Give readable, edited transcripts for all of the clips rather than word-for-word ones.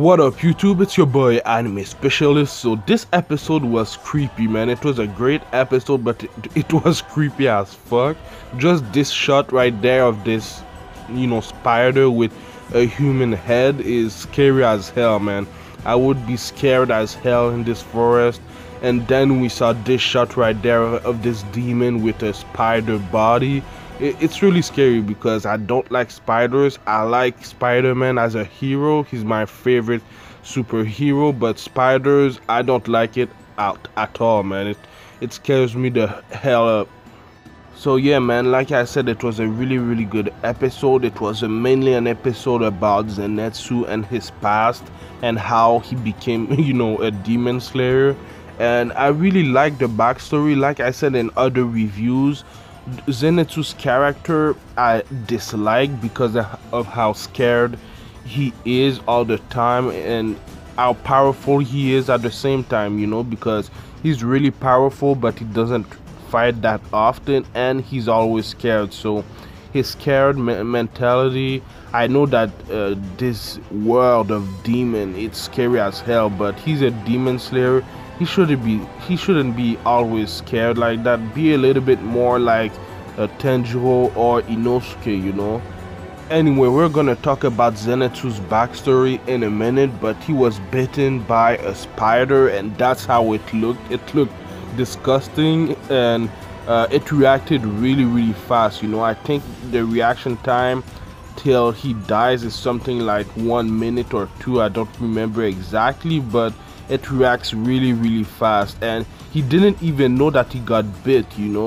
What up YouTube, it's your boy Anime Specialist. So this episode was creepy, man. It was a great episode, but it was creepy as fuck. Just this shot right there of this, spider with a human head is scary as hell, man. I would be scared as hell in this forest. And then we saw this shot right there of this demon with a spider body. It's really scary because I don't like spiders. I like Spider-Man as a hero. He's my favorite superhero, but spiders, I don't like it at all, man. It scares me the hell up. So yeah, man, like I said, it was a really good episode. It was mainly an episode about Zenitsu and his past and how he became, a demon slayer. And I really like the backstory. Like I said in other reviews, Zenitsu's character I dislike because of how scared he is all the time and how powerful he is at the same time, because he's really powerful but he doesn't fight that often and he's always scared. So his scared mentality, I know that this world of demon, it's scary as hell, but he's a demon slayer. He shouldn't be always scared like that. Be a little bit more like Tenjiro or Inosuke, Anyway, we're gonna talk about Zenitsu's backstory in a minute, but he was bitten by a spider and that's how it looked. It looked disgusting and it reacted really fast. I think the reaction time till he dies is something like 1 minute or 2. I don't remember exactly, but it reacts really fast and he didn't even know that he got bit,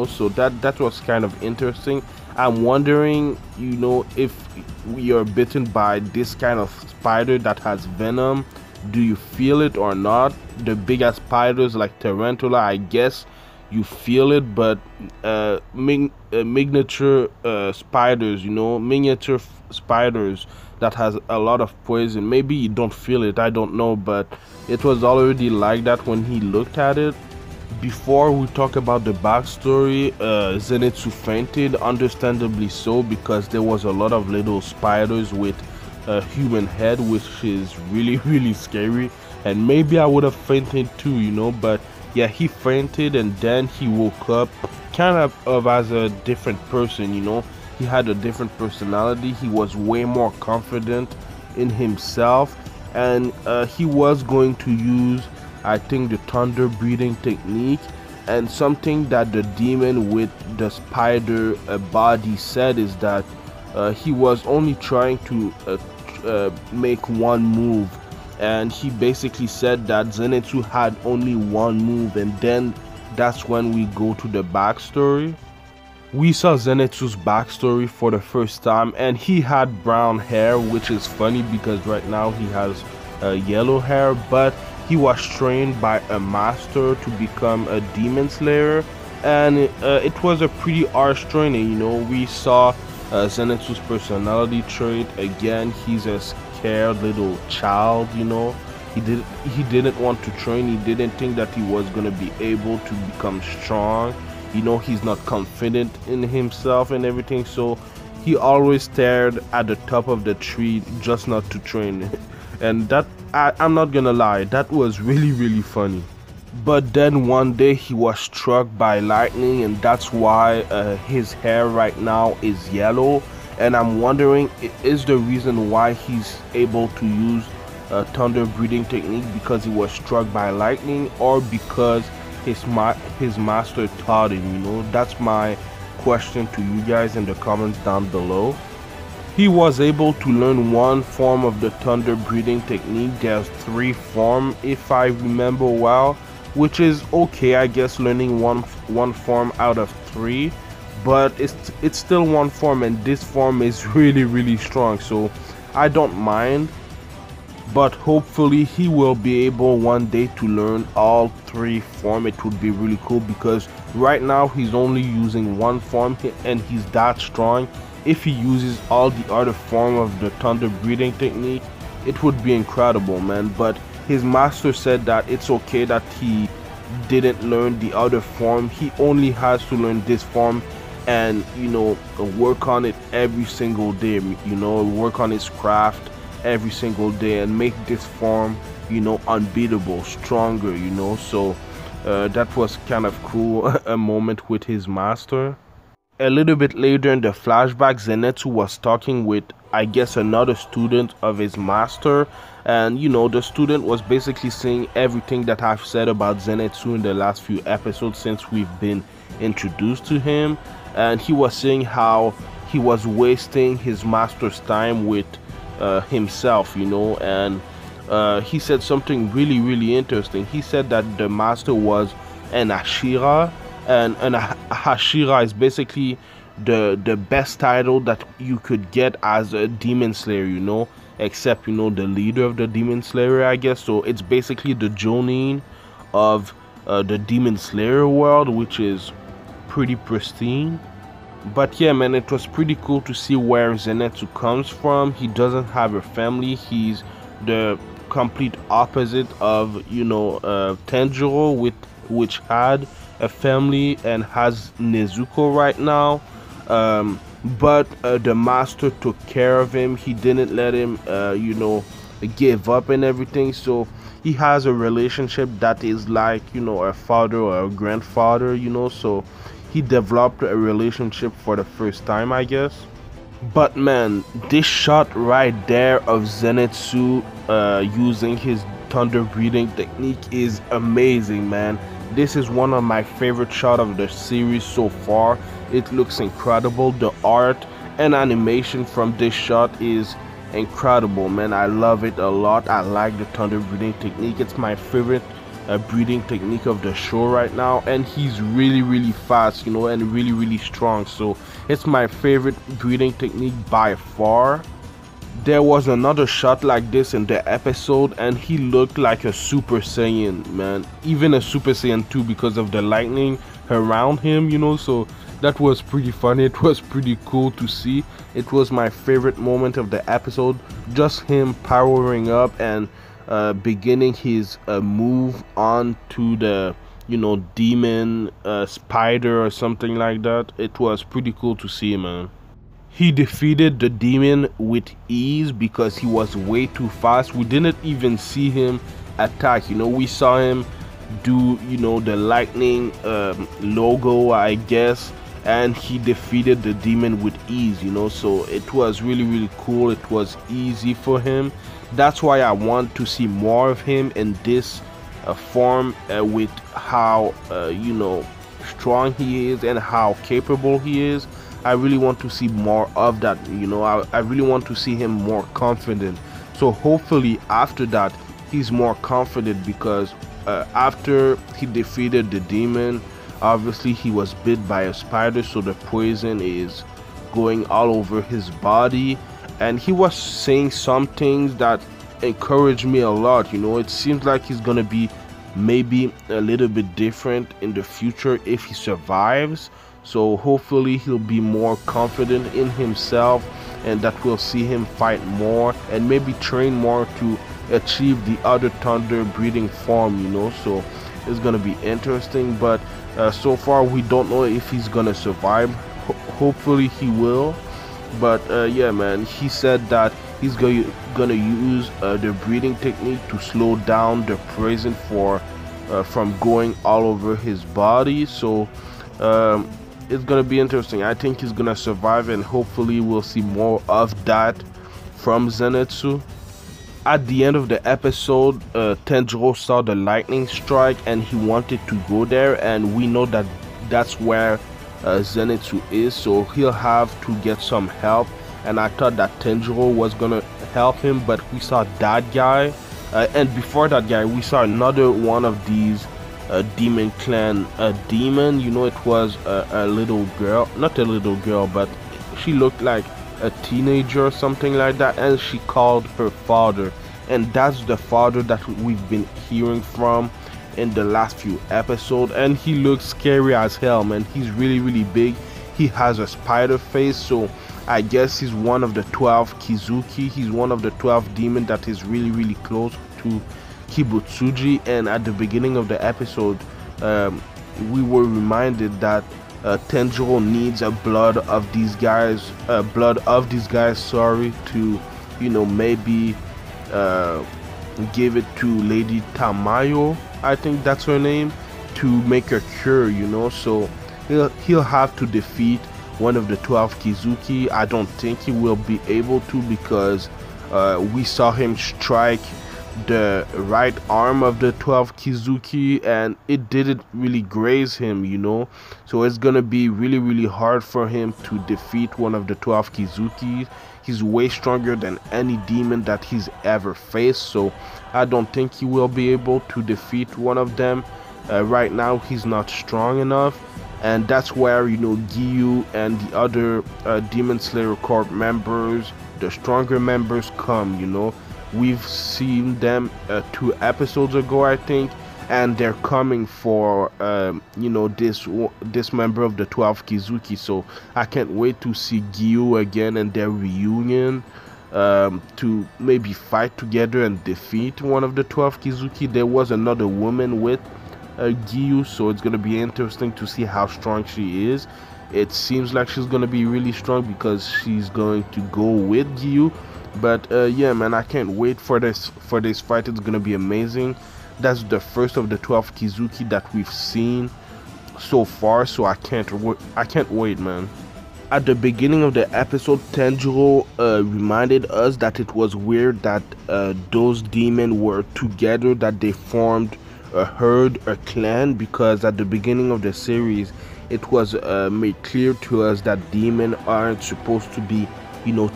so that was kind of interesting. I'm wondering, if you're bitten by this kind of spider that has venom, do you feel it or not? The bigger spiders like tarantula, I guess you feel it, but miniature spiders, miniature spiders that has a lot of poison, maybe you don't feel it, I don't know, but it was already like that when he looked at it. Before we talk about the backstory, Zenitsu fainted, understandably so, because there was a lot of little spiders with a human head, which is really scary, and maybe I would have fainted too, but yeah, he fainted and then he woke up kind of as a different person, he had a different personality. He was way more confident in himself and he was going to use, I think, the thunder breathing technique. And something that the demon with the spider body said is that he was only trying to make one move, and he basically said that Zenitsu had only one move. And then that's when we go to the backstory. We saw Zenitsu's backstory for the first time and he had brown hair, which is funny because right now he has yellow hair, but he was trained by a master to become a demon slayer, and it was a pretty harsh training. We saw Zenitsu's personality trait. Again, he's a scared little child. He didn't want to train. He didn't think that he was gonna be able to become strong. He's not confident in himself and everything, so he always stared at the top of the tree just not to train. And that, I'm not gonna lie, that was really funny. But then one day he was struck by lightning, and that's why his hair right now is yellow. And I'm wondering, is the reason why he's able to use thunder breathing technique because he was struck by lightning, or because his master taught him? That's my question to you guys in the comments down below. He was able to learn one form of the thunder breathing technique. There's 3 forms if I remember well, which is okay, I guess, learning one form out of 3, but it's still one form, and this form is really strong, so I don't mind. But hopefully he will be able one day to learn all 3 forms. It would be really cool because right now he's only using one form and he's that strong. If he uses all the other form of the thunder breathing technique, it would be incredible, man. But his master said that it's okay that he didn't learn the other form. He only has to learn this form and work on it every single day, work on his craft every single day and make this form, you know, unbeatable, stronger, you know. So that was kind of cool, a moment with his master. A little bit later in the flashback, Zenitsu was talking with, I guess, another student of his master, and you know, the student was basically saying everything that I've said about Zenitsu in the last few episodes since we've been introduced to him. And he was saying how he was wasting his master's time with himself, you know. And he said something really interesting. He said that the master was an Ashira, and an Hashira is basically the best title that you could get as a demon slayer, you know, except, you know, the leader of the demon slayer, I guess. So it's basically the Jonin of the demon slayer world, which is pretty pristine. But yeah, man, it was pretty cool to see where Zenitsu comes from. He doesn't have a family. He's the complete opposite of, you know, Tanjiro, which had a family and has Nezuko right now. But the master took care of him. He didn't let him, you know, give up and everything. So he has a relationship that is like, you know, a father or a grandfather, you know. So he developed a relationship for the first time, I guess. But man, this shot right there of Zenitsu using his thunder breathing technique is amazing, man. This is one of my favorite shots of the series so far. It looks incredible. The art and animation from this shot is incredible, man. I love it a lot. I like the thunder breathing technique. It's my favorite breathing technique of the show right now, and he's really fast, you know, and really strong. So it's my favorite breathing technique by far. There was another shot like this in the episode, and he looked like a Super Saiyan, man. Even a Super Saiyan 2 because of the lightning around him, you know. So that was pretty funny. It was pretty cool to see. It was my favorite moment of the episode. Just him powering up and beginning his move on to the, you know, demon spider or something like that. It was pretty cool to see, man. He defeated the demon with ease because he was way too fast. We didn't even see him attack, you know. We saw him do, you know, the lightning logo, I guess, and he defeated the demon with ease, you know. So it was really cool. It was easy for him. That's why I want to see more of him in this form, with how you know, strong he is and how capable he is. I really want to see more of that, you know. I really want to see him more confident. So hopefully after that he's more confident, because after he defeated the demon, obviously he was bit by a spider, so the poison is going all over his body. And he was saying some things that encouraged me a lot, you know. It seems like he's gonna be maybe a little bit different in the future if he survives. So hopefully he'll be more confident in himself, and that we'll see him fight more and maybe train more to achieve the other thunder breathing form, you know. So it's gonna be interesting. But so far we don't know if he's gonna survive. Hopefully he will. But yeah, man, he said that he's gonna use the breathing technique to slow down the poison from going all over his body. So it's gonna be interesting. I think he's gonna survive, and hopefully we'll see more of that from Zenitsu. At the end of the episode, Tanjiro saw the lightning strike and he wanted to go there, and we know that that's where Zenitsu is, so he'll have to get some help. And I thought that Tanjiro was gonna help him, but we saw that guy, and before that guy we saw another one of these demon clan demon, you know. It was a little girl, not a little girl, but she looked like a teenager or something like that, and she called her father, and that's the father that we've been hearing from in the last few episodes. And he looks scary as hell, man. He's really big. He has a spider face, so I guess he's one of the 12 Kizuki. He's one of the 12 demons that is really close to Kibutsuji. And at the beginning of the episode, we were reminded that Tanjiro needs blood of these guys, sorry, to maybe give it to Lady Tamayo, I think that's her name, to make a cure, so he'll have to defeat one of the 12 Kizuki. I don't think he will be able to, because we saw him strike the right arm of the 12 Kizuki and it didn't really graze him, so it's gonna be really hard for him to defeat one of the 12 Kizuki. He's way stronger than any demon that he's ever faced, so I don't think he will be able to defeat one of them. Right now he's not strong enough, and that's where Giyu and the other Demon Slayer Corp members, the stronger members, come. We've seen them 2 episodes ago, I think, and they're coming for this member of the 12 Kizuki. So I can't wait to see Giyu again and their reunion, to maybe fight together and defeat one of the 12 Kizuki. There was another woman with Giyu, so it's gonna be interesting to see how strong she is. It seems like she's gonna be really strong because she's going to go with Giyu. But yeah, man, I can't wait for this fight. It's gonna be amazing. That's the first of the 12 Kizuki that we've seen so far, so I can't wait, man. At the beginning of the episode, Tanjiro reminded us that it was weird that those demons were together, that they formed a herd, a clan, because at the beginning of the series it was made clear to us that demons aren't supposed to be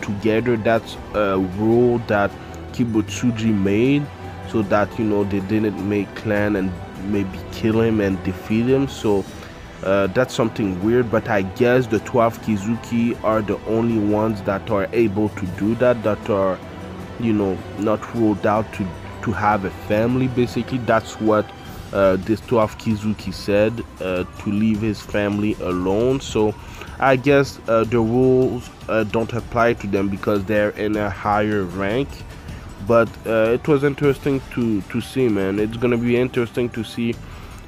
together. That's a rule that Kibutsuji made, so that they didn't make clan and maybe kill him and defeat him. So that's something weird, but I guess the 12 Kizuki are the only ones that are able to do that, that are not ruled out to have a family. Basically, that's what this 12 Kizuki said, to leave his family alone. So I guess the rules don't apply to them because they're in a higher rank. But it was interesting to see, man. It's gonna be interesting to see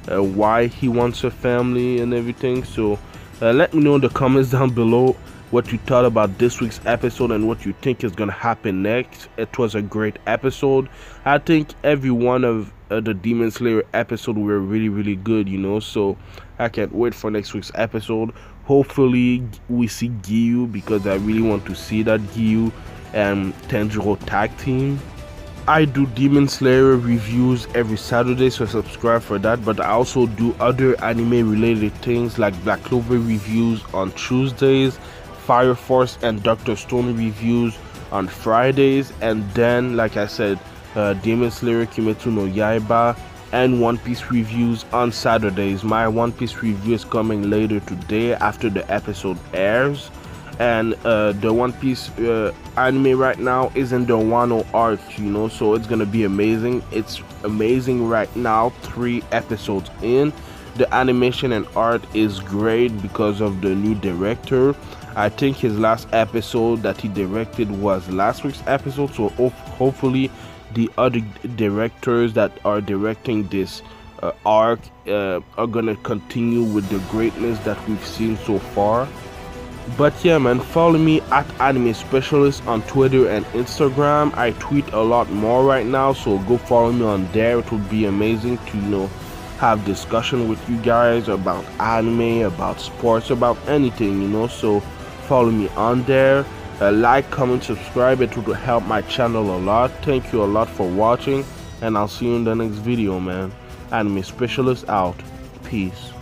why he wants a family and everything. So let me know in the comments down below what you thought about this week's episode and what you think is gonna happen next. It was a great episode. I think every one of the Demon Slayer episode were really good, so I can't wait for next week's episode. Hopefully we see Giyu, because I really want to see that Giyu and Tanjiro tag team. I do Demon Slayer reviews every Saturday, so subscribe for that. But I also do other anime related things like Black Clover reviews on Tuesdays, Fire Force and Dr. Stone reviews on Fridays, and then, like I said, Demon Slayer, Kimetsu no Yaiba, and One Piece reviews on Saturdays. My One Piece review is coming later today after the episode airs, and the One Piece anime right now is in the Wano arc, so it's gonna be amazing. It's amazing right now, 3 episodes in. The animation and art is great because of the new director. I think his last episode that he directed was last week's episode, so hopefully the other directors that are directing this arc are gonna continue with the greatness that we've seen so far. But yeah, man, follow me at Anime Specialist on Twitter and Instagram. I tweet a lot more right now, so go follow me on there. It would be amazing to have discussion with you guys about anime, about sports, about anything, so follow me on there. Like, comment, subscribe. It would help my channel a lot. Thank you a lot for watching, and I'll see you in the next video, man. Anime Specialist out. Peace.